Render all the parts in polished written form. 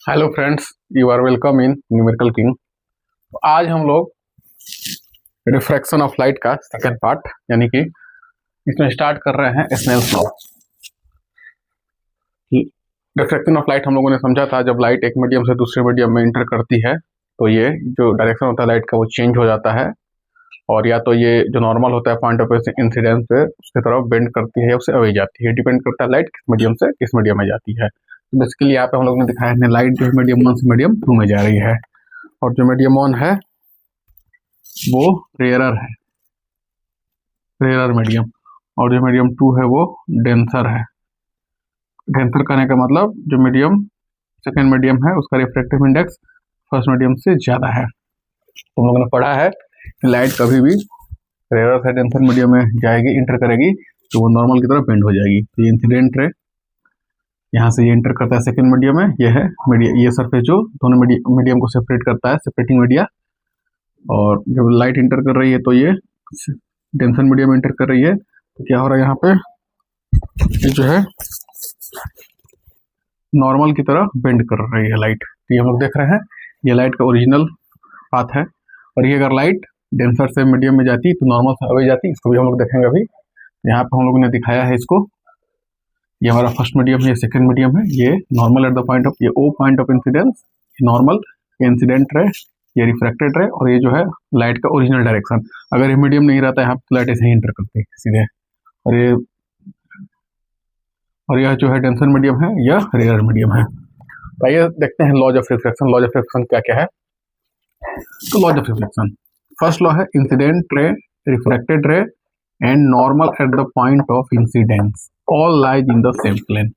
Hello friends, you are welcome in numerical king. आज हम लोग रिफ्रैक्शन ऑफ लाइट का सेकंड पार्ट यानी कि इसमें स्टार्ट कर रहे हैं Snell's law. Refraction of light हम लोगों ने समझा था, जब लाइट एक मीडियम से दूसरे मीडियम में इंटर करती है तो ये जो डायरेक्शन होता है लाइट का वो चेंज हो जाता है, और या तो ये जो नॉर्मल होता है पॉइंट ऑफ इंसिडेंस से उसकी तरफ बेंड करती है या उससे अवे जाती है। डिपेंड करता है लाइट किस मीडियम से किस मीडियम में जाती है। तो बेसिकली यहाँ पे हम लोग ने दिखाया है लाइट जो मीडियम 1 से मीडियम 2 में जा रही है, और जो मीडियम 1 है वो रेयरर है, रेयरर मीडियम, और जो मीडियम 2 है वो डेंसर है। डेंसर कहने का मतलब जो मीडियम सेकेंड मीडियम है उसका रिफ्रैक्टिव इंडेक्स फर्स्ट मीडियम से ज़्यादा है। तो हम लोगों ने पढ़ा है कि लाइट कभी भी रेयरर से डेंसर मीडियम में जाएगी, इंटर करेगी तो वो नॉर्मल की तरफ बेंड हो जाएगी। तो ये इंसिडेंट रे यहाँ से ये इंटर करता है सेकेंड मीडियम में, ये है मीडियम, ये सरफेस जो दोनों मीडियम को सेपरेट करता है, सेपरेटिंग मीडिया। और जब लाइट इंटर कर रही है तो ये डेंसर मीडियम में इंटर कर रही है, तो क्या हो रहा है यहाँ पे, ये जो है नॉर्मल की तरह बेंड कर रही है लाइट। तो ये हम लोग देख रहे हैं, ये लाइट का ओरिजिनल पाथ है। और ये अगर लाइट डेंसर से मीडियम में जाती तो नॉर्मल से अवे जाती, इसको भी हम लोग देखेंगे अभी। यहाँ पे हम लोगों ने दिखाया है इसको, ये हमारा फर्स्ट मीडियम है, ये सेकंड मीडियम है, ये normal at the point of, ये O point of incidence normal, ये इंसिडेंट रे, ये रिफ्रैक्टेड रे, और ये जो है लाइट का ओरिजिनल डायरेक्शन। अगर ये मीडियम नहीं रहता यहाँ पे लाइट ऐसे ही इंटर करती है सीधे। और यह जो है डेंसर मीडियम है, यह रेयर मीडियम है। तो आइए देखते हैं laws of refraction. Laws of refraction क्या क्या है। तो laws of refraction, first law है incident ray, refracted ray and normal at the point of incidence all lies in the same plane.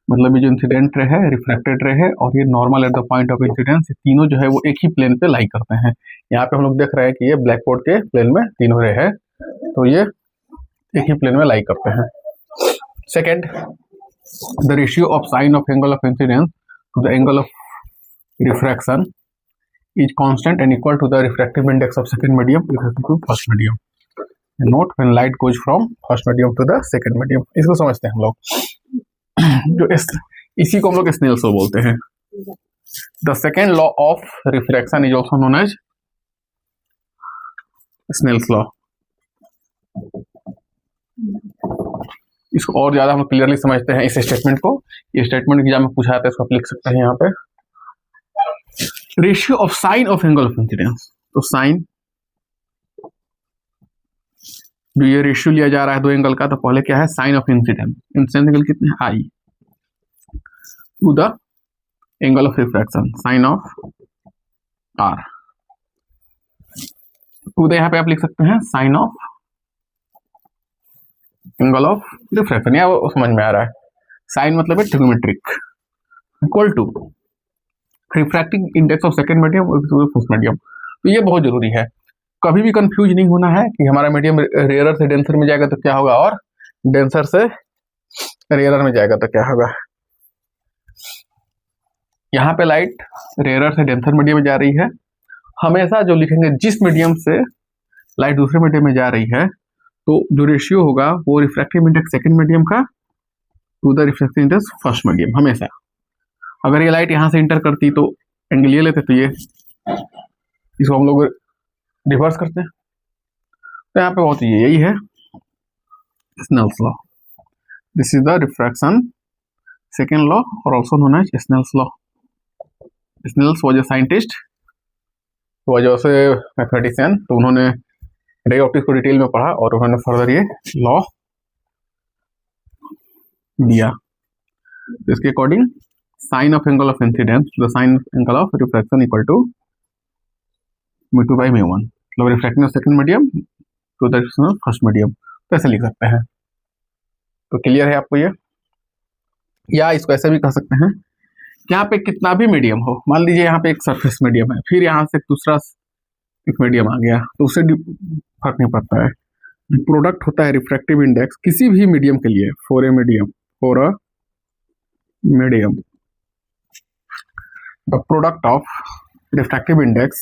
मतलब ये जो इंसिडेंट रे है, रिफ्रैक्टेड रे है और ये normal at the point of incidence, ये तीनों जो है वो एक ही प्लेन पे लाई करते हैं। यहाँ पे हम लोग देख रहे हैं कि ये ब्लैक बोर्ड के प्लेन में तीनों रे है, तो ये एक ही प्लेन में लाई करते हैं। Second, the ratio of sine of angle of incidence to the angle of refraction is constant and equal to the refractive index of second medium with respect to first medium. Note when light goes from first medium to the second medium. इसको समझते हैं हम लोग, जो इसी को हम लोग स्नेल्स लॉ बोलते हैं। The second law of refraction is also known as Snell's law. इसको और ज्यादा हम क्लियरली समझते हैं इस स्टेटमेंट को। ये स्टेटमेंट एग्जाम में पूछा जाता है, इसको आप लिख सकते हैं यहाँ पे। Ratio of sine of angle of incidence, तो साइन जो ये रेशियो लिया जा रहा है दो एंगल का, तो पहले क्या है sine of incidence, incidence angle कितने i to the angle of refraction sine of r. To the यहाँ पे आप लिख सकते हैं sine of angle of refraction, या वो समझ में आ रहा है। साइन मतलब है trigonometric, equal to refractive index of second medium और फर्स्ट मीडियम। तो ये बहुत जरूरी है, कभी भी कंफ्यूज नहीं होना है कि हमारा मीडियम रेयरर से डेंसर में जाएगा तो क्या होगा, और डेंसर से रेयरर में जाएगा तो क्या होगा। यहाँ पे लाइट रेयरर से डेंसर मीडियम में जा रही है, हमेशा जो लिखेंगे जिस मीडियम से लाइट दूसरे मीडियम में जा रही है तो जो रेशियो होगा वो रिफ्रैक्टिव इंडेक्स सेकंड मीडियम का to the refractive index first medium हमेशा। अगर ये लाइट यहाँ से इंटर करती तो एंगल ये लेते, तो ये इसको हम लोग रिवर्स करते हैं। तो यहाँ पे बहुत यही है Snell's law. This is the refraction second law और also known as Snell's law. Snell's was a scientist, was also mathematician, तो उन्होंने रे ऑप्टिक्स को डिटेल में पढ़ा और उन्होंने फर्दर ये लॉ दिया। तो इसके according sine of angle of incidence to the sine angle of refraction equal to μ2 by μ1, मतलब refracting of second medium to the refraction of first medium, तो ऐसे लिख सकते हैं। तो क्लियर है आपको ये, या इसको ऐसे भी कह सकते हैं कि यहाँ पे कितना भी मीडियम हो, मान लीजिए यहाँ पे एक सरफेस मीडियम है, फिर यहाँ से दूसरा एक मीडियम आ गया, तो उससे फर्क नहीं पड़ता है। प्रोडक्ट होता है रिफ्रैक्टिव इंडेक्स किसी भी मीडियम के लिए, for a medium the product of refractive index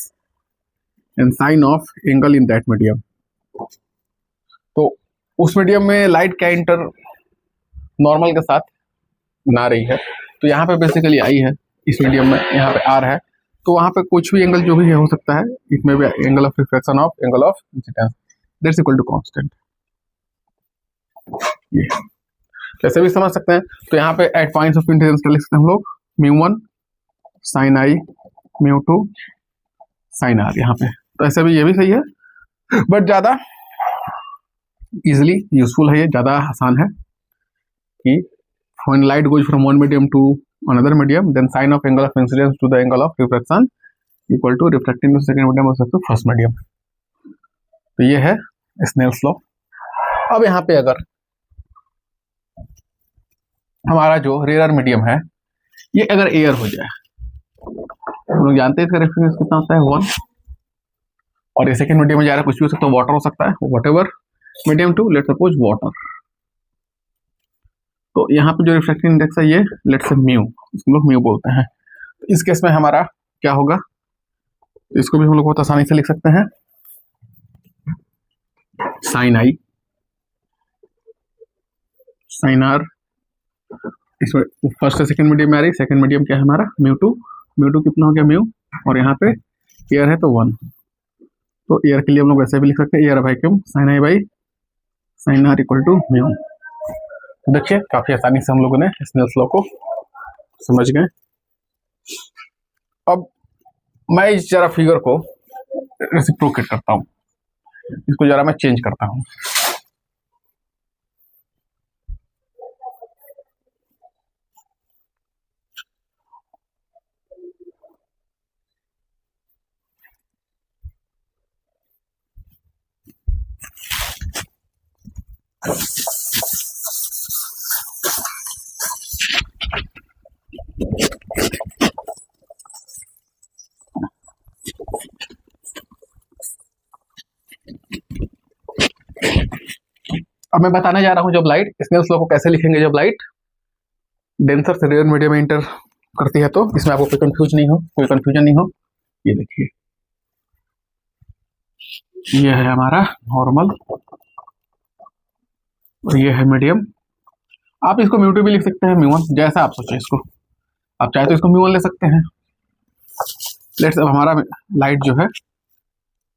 and sine of angle in that medium। तो उस मीडियम में लाइट क्या इंटर नॉर्मल के साथ बना रही है, तो यहाँ पे बेसिकली आई है, इस मीडियम में यहाँ पे आर है, तो वहाँ पे कुछ भी एंगल जो भी है हो सकता है, इसमें भी angle of refraction of angle of incidence that's equal to constant. ये कैसे भी समझ सकते हैं। तो यहाँ पे एट पॉइंट्स ऑफ इंसिडेंस क्या लिख सकते हैं हम लोग, μ1 sin i, μ2 sin r यहाँ पे। तो ऐसे भी ये भी सही है, बट ज़्यादा इजिली यूजफुल है, ये ज़्यादा आसान है कि when light goes from one medium to another medium, then sin of angle of incidence to the angle of refraction equal to refracting to second medium versus to first medium। तो ये है Snell's law. अब यहाँ पे अगर हमारा जो rare medium है ये अगर एयर हो जाए, हम लोग जानते हैं इसका रेफ्रिजरेंस कितना होता है 1, और ये सेकंड मीडियम में जा रहा है, कुछ भी हो सकता है, वाटर हो सकता है, whatever medium two let's suppose water. तो यहाँ पे जो रिफ्रैक्टिव इंडेक्स है ये लेट्स से म्यू, इसको लोग म्यू बोलते हैं। तो इस केस में हमारा क्या होगा, तो इसको भी हम लोग बहुत आसानी से लिख सकते हैं साइन आई साइन आर। इसमें फर्स्ट से सेकंड मीडियम में आ रही, सेकंड मीडियम क्या है हमारा μ2, μ2 कितना हो गया म्यू, और यहाँ पे एयर है तो 1। तो एयर के लिए हम लोग वैसे भी लिख सकते हैं air by Q sine I by sine R equal to mu. देखिए काफी आसानी से हम लोगों ने स्नेल्स लॉ को समझ गए। अब मैं इस जरा फिगर को रेसिप्रोकेट करता हूँ, इसको जरा मैं चेंज करता हूँ। अब मैं बताने जा रहा हूं जब लाइट स्नेल्स लॉ को कैसे लिखेंगे, जब लाइट डेंसर से रेयर मीडियम में इंटर करती है। तो इसमें आपको कोई कंफ्यूजन नहीं हो। ये देखिए ये है हमारा नॉर्मल और ये है मीडियम। आप इसको μ2 भी लिख सकते हैं, μ1 जैसा आप सोचे इसको। आप चाहे तो इसको μ1 ले सकते हैं। लेट्स अब हमारा लाइट जो है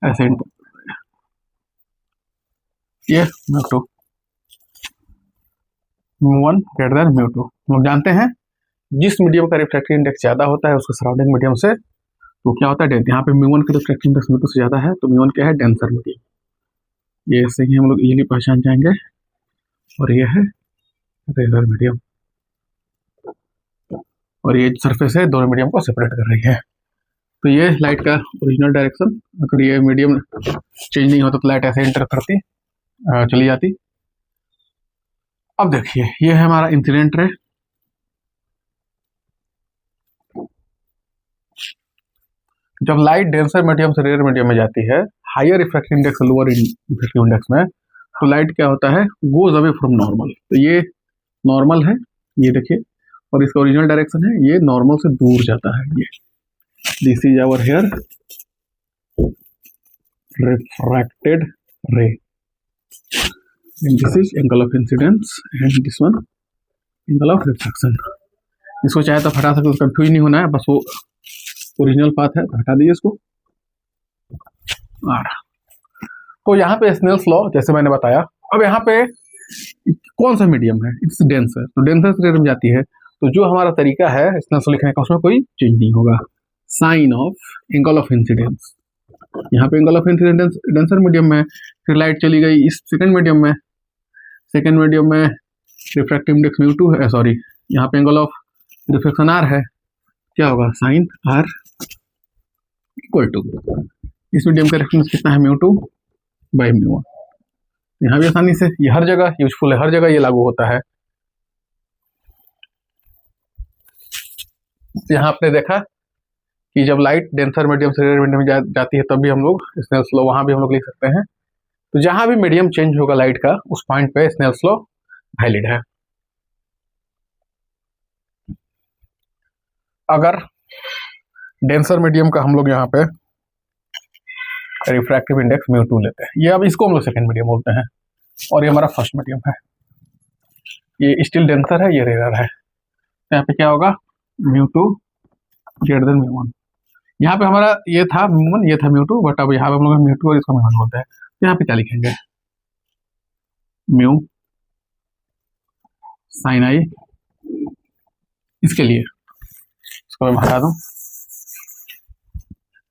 ऐसे ये μ2 μ1 ग्रेटर देन μ2। हम लोग जानते हैं जिस मीडियम का रिफ्रैक्टिव इंडेक्स ज़्यादा होता है उसके सराउंडिंग मीडियम से तो क्या होता है डेंस। यहाँ पे μ1 का रिफ्रैक्टिव इंडेक्स μ2 से ज़्यादा है तो μ1 क्या है डेंसर मीडियम। ये ऐसे ही हम लोग इजीली पहचान जाएंगे। और ये है रेयर मीडियम और ये सरफेस है दोनों मीडियम को सेपरेट कर रही है। तो ये लाइट का ओरिजिनल डायरेक्शन। अगर ये मीडियम चेंज नहीं होता तो लाइट ऐसे इंटर करती चली जाती। अब देखिए ये है हमारा इंसिडेंट रे। जब लाइट डेंसर मीडियम से रेयर मीडियम में जाती है, higher refractive index lower refractive index में, तो लाइट क्या होता है गोज अवे फ्रॉम नॉर्मल। तो ये नॉर्मल है ये देखिए, और इसका ओरिजिनल डायरेक्शन है ये नॉर्मल से दूर जाता है। ये this is our here refracted ray and this is angle of incidence and this one angle of refraction। इसको चाहे तो हटा सकते हो, कंफ्यूज नहीं होना है, बस वो ओरिजिनल पाथ है तो हटा दीजिए इसको। तो यहाँ पे स्नेल्स लॉ जैसे मैंने बताया। अब यहाँ पे कौन सा मीडियम है, इट्स डेंसर। तो डेंसर से रेयर में जाती है तो जो हमारा तरीका है स्नेल्स लॉ लिखने का उसमें कोई चेंज नहीं होगा। Sine of angle of incidence, यहाँ पे angle of incidence denser medium में, फिर लाइट चली गई इस सेकंड मीडियम में, सेकेंड मीडियम में रिफ्रैक्टिव इंडेक्स μ2 है, सॉरी यहाँ पे एंगल ऑफ रिफ्लेक्शन r है, क्या होगा साइन r इक्वल टू इस मीडियम का रेफरेंस कितना है μ2 बाई μ1। यहाँ भी आसानी से ये हर जगह यूजफुल है, हर जगह ये लागू होता है। यहाँ आपने देखा कि जब लाइट डेंसर मीडियम से रेयर मीडियम में जाती है तब भी हम लोग स्नेल्स लॉ वहाँ भी हम लोग लिख सकते हैं। तो जहां भी मीडियम चेंज होगा लाइट का उस पॉइंट पे स्नेल्स लॉ वैलिड है। अगर डेंसर मीडियम का हम लोग यहाँ पे रिफ्रैक्टिव इंडेक्स μ2 लेते हैं, ये अब इसको हम लोग सेकंड मीडियम बोलते हैं और ये हमारा फर्स्ट मीडियम है। ये स्टिल डेंसर है, ये रेयर है। तो यहाँ पे क्या होगा μ2 ग्रेटर देन म्यू वन। यहाँ पे हमारा ये था म्यू वन, ये था म्यू टू, बट अब यहाँ पे हम लोग म्यू टू और इसको म्यू वन बोलते हैं। तो यहाँ पे क्या लिखेंगे, म्यू साइन आई, इसके लिए इसको मैं बता दूं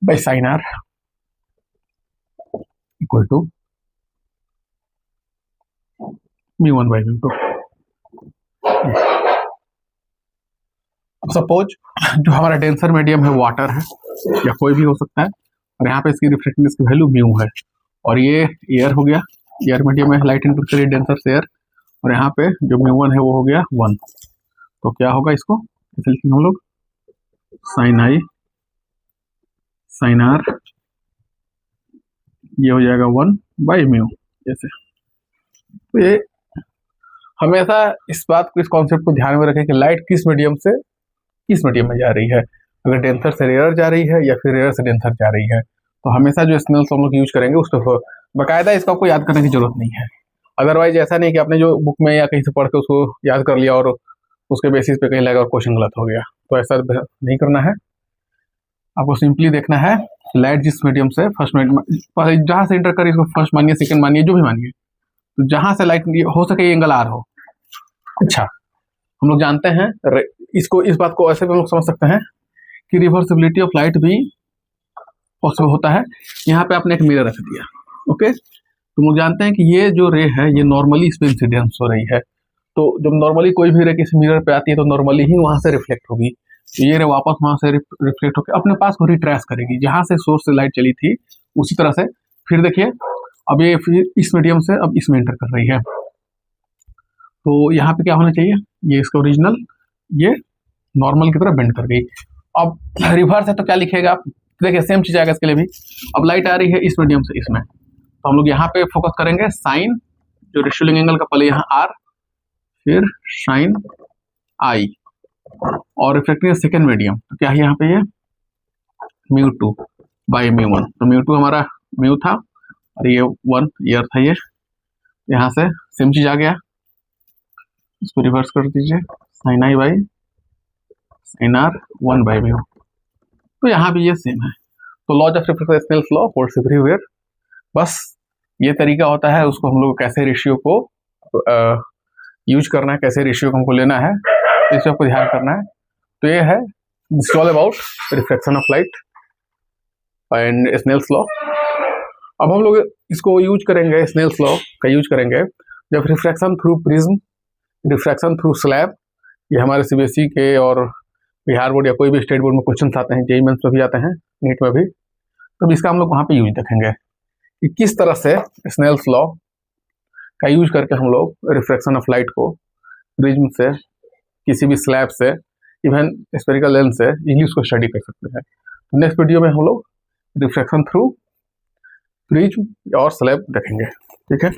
by sine R equal to mu one by mu two. अब सपोज जो हमारा डेंसर मीडियम है वाटर है या कोई भी हो सकता है, और यहाँ पे इसकी रिफ्लेक्टिवनेस की वैल्यू म्यू है, और ये एयर हो गया, एयर मीडियम है, लाइट इनपुट के लिए डेंसर से एयर, और यहाँ पे जो म्यू वन है वो हो गया वन। तो क्या होगा, इसको कैसे लिखेंगे हम लोग, साइन आई साइन आर, ये हो जाएगा वन बाई म्यू जैसे। तो ये हमेशा इस बात को, इस कॉन्सेप्ट को ध्यान में रखें कि लाइट किस मीडियम से किस मीडियम में जा रही है। अगर डेंसर से रेयर जा रही है या फिर रेयर से डेंसर जा रही है, तो हमेशा जो स्नेल्स हम लोग यूज करेंगे उस पर बाकायदा इसका आपको याद करने की जरूरत नहीं है। अदरवाइज ऐसा नहीं कि आपने जो बुक में या कहीं से पढ़ के उसको याद कर लिया और उसके बेसिस पे कहीं लगा और क्वेश्चन गलत हो गया, तो ऐसा नहीं करना है। आपको सिंपली देखना है लाइट जिस मीडियम से फर्स्ट मीडियम जहाँ से इंटर करिए, इसको फर्स्ट मानिए, सेकंड मानिए, जो भी मानिए, तो जहाँ से लाइट हो सके ये एंगल आर हो। अच्छा, हम लोग जानते हैं इसको, इस बात को ऐसे भी हम लोग समझ सकते हैं कि रिवर्सिबिलिटी ऑफ लाइट भी पॉसिबल होता है। यहाँ पे आपने एक मिरर रख दिया, ओके, तो हम लोग जानते हैं कि ये जो रे है ये नॉर्मली इस पर इंसिडेंस हो रही है। तो जब नॉर्मली कोई भी रे किसी मिरर पे आती है तो नॉर्मली ही वहाँ से रिफ्लेक्ट होगी, तो ये रे वापस वहाँ से रिफ्लेक्ट होकर अपने पास को रिट्रेस करेगी, जहाँ से सोर्स से लाइट चली थी उसी तरह से। फिर देखिए अब ये फिर इस मीडियम से अब इसमें एंटर कर रही है, तो यहाँ पे क्या होना चाहिए, ये इसका ओरिजिनल ये नॉर्मल की तरह बेंड कर गई। अब रिवर्स है तो क्या लिखेगा आप, देखिए सेम चीज आएगा इसके लिए भी। अब लाइट आ रही है इस मीडियम से इसमें, तो हम लोग यहाँ पे फोकस करेंगे साइन जो रिशुलिंग एंगल का, पहले यहाँ आर फिर साइन आई, और रिफ्लेक्टिंग सेकेंड मीडियम, तो क्या है यहाँ पे ये mu two by mu one. तो म्यू टू हमारा म्यू था और ये वन ईयर था, ये यहाँ से सेम चीज आ गया, इसको रिवर्स कर दीजिए, sine I by sine R one by mu. तो यहाँ भी ये सेम है। तो laws of reflection Snell's law holds everywhere. बस ये तरीका होता है उसको हम लोग कैसे रेशियो को यूज करना है, कैसे रेशियो को हमको लेना है, इस सबको ध्यान करना है। तो ये है this all about reflection of light and Snell's law. अब हम लोग इसको यूज करेंगे, स्नेल्स लॉ का यूज करेंगे जब refraction through prism, refraction through slab, ये हमारे सीबीएसई के और बिहार बोर्ड या कोई भी स्टेट बोर्ड में क्वेश्चन आते हैं, जेईई मेंस में भी आते हैं, नीट में भी, तब इसका हम लोग वहाँ पे यूज देखेंगे कि किस तरह से स्नेल्स लॉ का यूज करके हम लोग रिफ्रैक्शन ऑफ लाइट को प्रिज्म से, किसी भी स्लैब से, इवन स्फेरिकल लेंस से इजीली उसको स्टडी कर सकते हैं। तो नेक्स्ट वीडियो में हम लोग रिफ्रैक्शन थ्रू प्रिज्म और स्लैब देखेंगे, ठीक है।